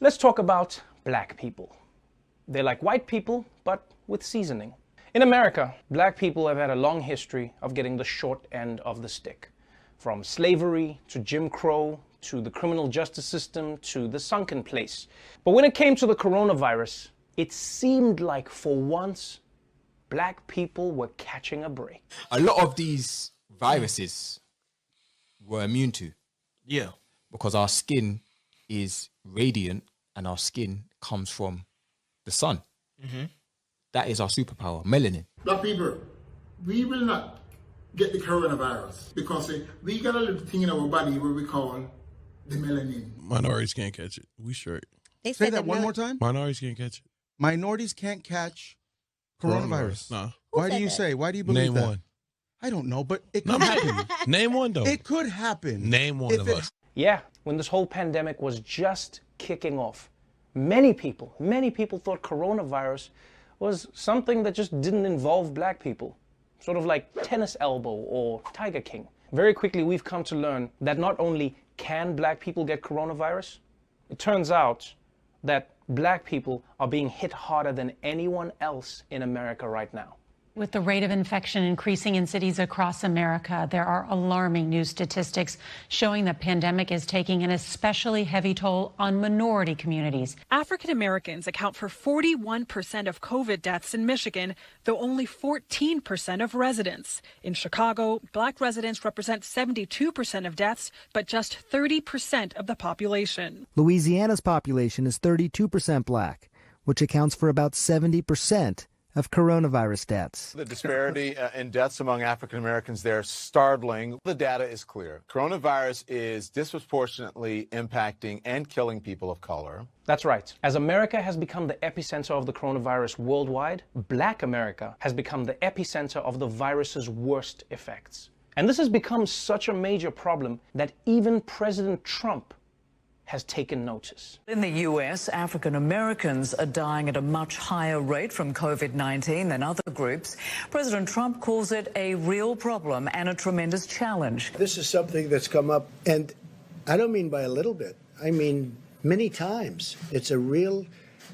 Let's talk about black people. They're like white people, but with seasoning. In America, black people have had a long history of getting the short end of the stick. From slavery to Jim Crow to the criminal justice system to the sunken place. But when it came to the coronavirus, it seemed like for once, black people were catching a break. A lot of these viruses we're immune to. Yeah. Because our skin is radiant and our skin comes from the sun. Mm-hmm. That is our superpower, melanin. Black people, we will not get the coronavirus because we got a little thing in our body where we call the melanin. Minorities can't catch it. We straight. They say that one more time? Minorities can't catch it. Minorities can't catch coronavirus. Nah. Why do you say? Why do you believe Name that? one. I don't know, but it could happen. Name one, though. It could happen. Name one If of it- us. Yeah, when this whole pandemic was just kicking off, many people thought coronavirus was something that just didn't involve black people. Sort of like tennis elbow or Tiger King. Very quickly, we've come to learn that not only can black people get coronavirus, it turns out that black people are being hit harder than anyone else in America right now. With the rate of infection increasing in cities across America, there are alarming new statistics showing the pandemic is taking an especially heavy toll on minority communities. African Americans account for 41% of COVID deaths in Michigan, though only 14% of residents. In Chicago, black residents represent 72% of deaths, but just 30% of the population. Louisiana's population is 32% black, which accounts for about 70% of coronavirus deaths. The disparity in deaths among African Americans there is startling. The data is clear. Coronavirus is disproportionately impacting and killing people of color. That's right. As America has become the epicenter of the coronavirus worldwide, Black America has become the epicenter of the virus's worst effects. And this has become such a major problem that even President Trump has taken notice. In the U.S., African Americans are dying at a much higher rate from COVID-19 than other groups. President Trump calls it a real problem and a tremendous challenge. This is something that's come up, and I don't mean by a little bit. I mean many times. It's a real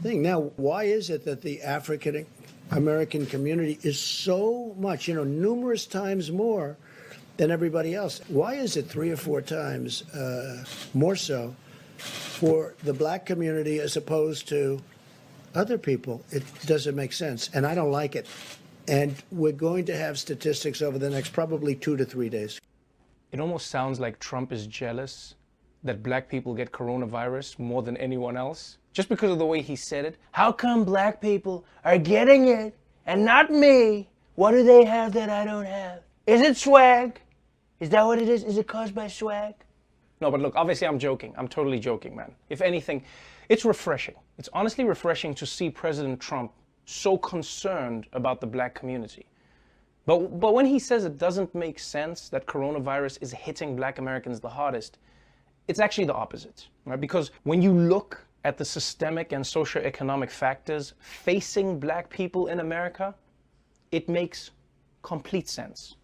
thing. Now, why is it that the African American community is so much, numerous times more than everybody else? Why is it 3 or 4 times more so for the black community as opposed to other people? It doesn't make sense, and I don't like it. And we're going to have statistics over the next probably 2 to 3 days. It almost sounds like Trump is jealous that black people get coronavirus more than anyone else, just because of the way he said it. How come black people are getting it and not me? What do they have that I don't have? Is it swag? Is that what it is? Is it caused by swag? No, but look, obviously I'm joking. I'm totally joking, man. If anything, it's refreshing. It's honestly refreshing to see President Trump so concerned about the black community. But when he says it doesn't make sense that coronavirus is hitting black Americans the hardest, it's actually the opposite, right? Because when you look at the systemic and socioeconomic factors facing black people in America, it makes complete sense.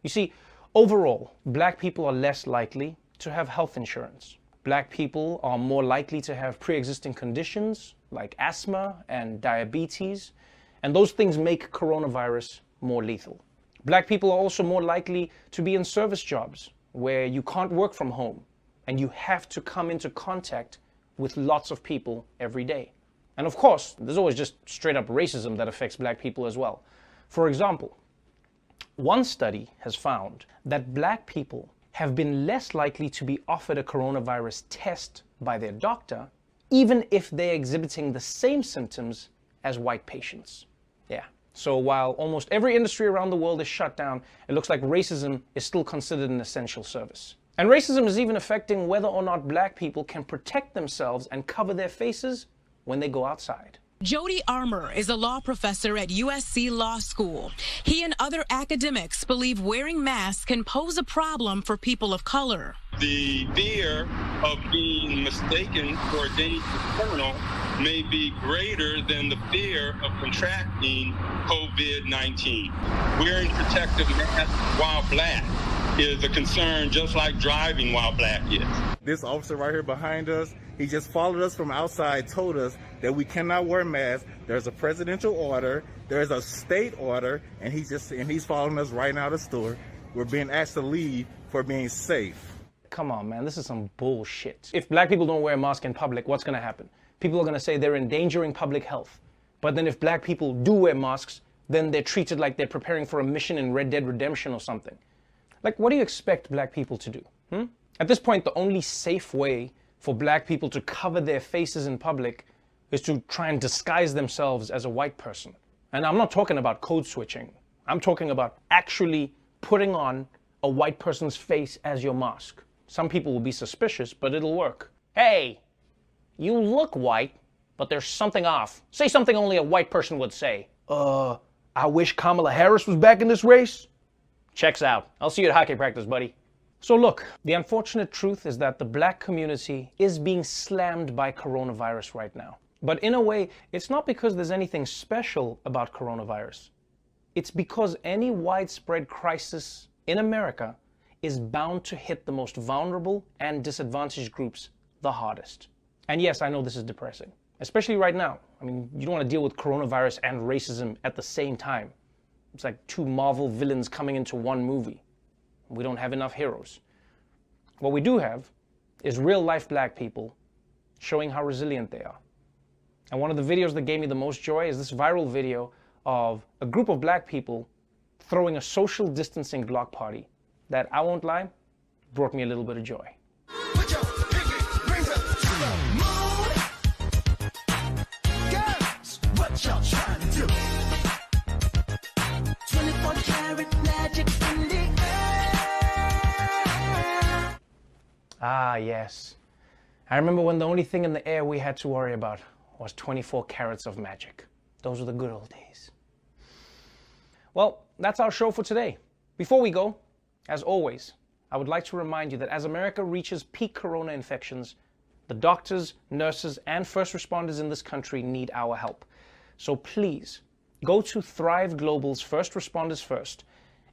You see, overall, black people are less likely to have health insurance. Black people are more likely to have pre-existing conditions like asthma and diabetes, and those things make coronavirus more lethal. Black people are also more likely to be in service jobs where you can't work from home and you have to come into contact with lots of people every day. And of course, there's always just straight up racism that affects black people as well. For example, one study has found that black people have been less likely to be offered a coronavirus test by their doctor, even if they're exhibiting the same symptoms as white patients. Yeah. So while almost every industry around the world is shut down, it looks like racism is still considered an essential service. And racism is even affecting whether or not black people can protect themselves and cover their faces when they go outside. Jody Armour is a law professor at USC Law School. He and other academics believe wearing masks can pose a problem for people of color. The fear of being mistaken for a dangerous criminal may be greater than the fear of contracting COVID-19. Wearing protective masks while black is a concern just like driving while black is. This officer right here behind us, he just followed us from outside, told us that we cannot wear masks. There's a presidential order, there's a state order, and he's following us right now to the store. We're being asked to leave for being safe. Come on, man, this is some bullshit. If black people don't wear a mask in public, what's gonna happen? People are gonna say they're endangering public health. But then if black people do wear masks, then they're treated like they're preparing for a mission in Red Dead Redemption or something. Like, what do you expect black people to do? At this point, the only safe way for black people to cover their faces in public is to try and disguise themselves as a white person. And I'm not talking about code switching. I'm talking about actually putting on a white person's face as your mask. Some people will be suspicious, but it'll work. Hey, you look white, but there's something off. Say something only a white person would say. I wish Kamala Harris was back in this race. Checks out. I'll see you at hockey practice, buddy. So look, the unfortunate truth is that the black community is being slammed by coronavirus right now. But in a way, it's not because there's anything special about coronavirus. It's because any widespread crisis in America is bound to hit the most vulnerable and disadvantaged groups the hardest. And yes, I know this is depressing, especially right now. I mean, you don't want to deal with coronavirus and racism at the same time. It's like two Marvel villains coming into one movie. We don't have enough heroes. What we do have is real-life black people showing how resilient they are. And one of the videos that gave me the most joy is this viral video of a group of black people throwing a social distancing block party that, I won't lie, brought me a little bit of joy. What y'all trying to do? 24 karat magic in the air. Ah, yes. I remember when the only thing in the air we had to worry about was 24 carats of magic. Those were the good old days. Well, that's our show for today. Before we go, as always, I would like to remind you that as America reaches peak corona infections, the doctors, nurses, and first responders in this country need our help. So please, go to Thrive Global's First Responders First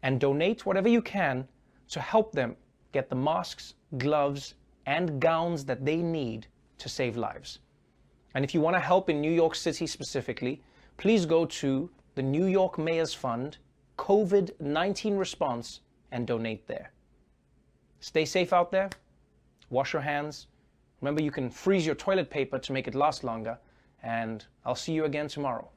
and donate whatever you can to help them get the masks, gloves, and gowns that they need to save lives. And if you want to help in New York City specifically, please go to the New York Mayor's Fund, COVID-19 Response, and donate there. Stay safe out there. Wash your hands. Remember, you can freeze your toilet paper to make it last longer. And I'll see you again tomorrow.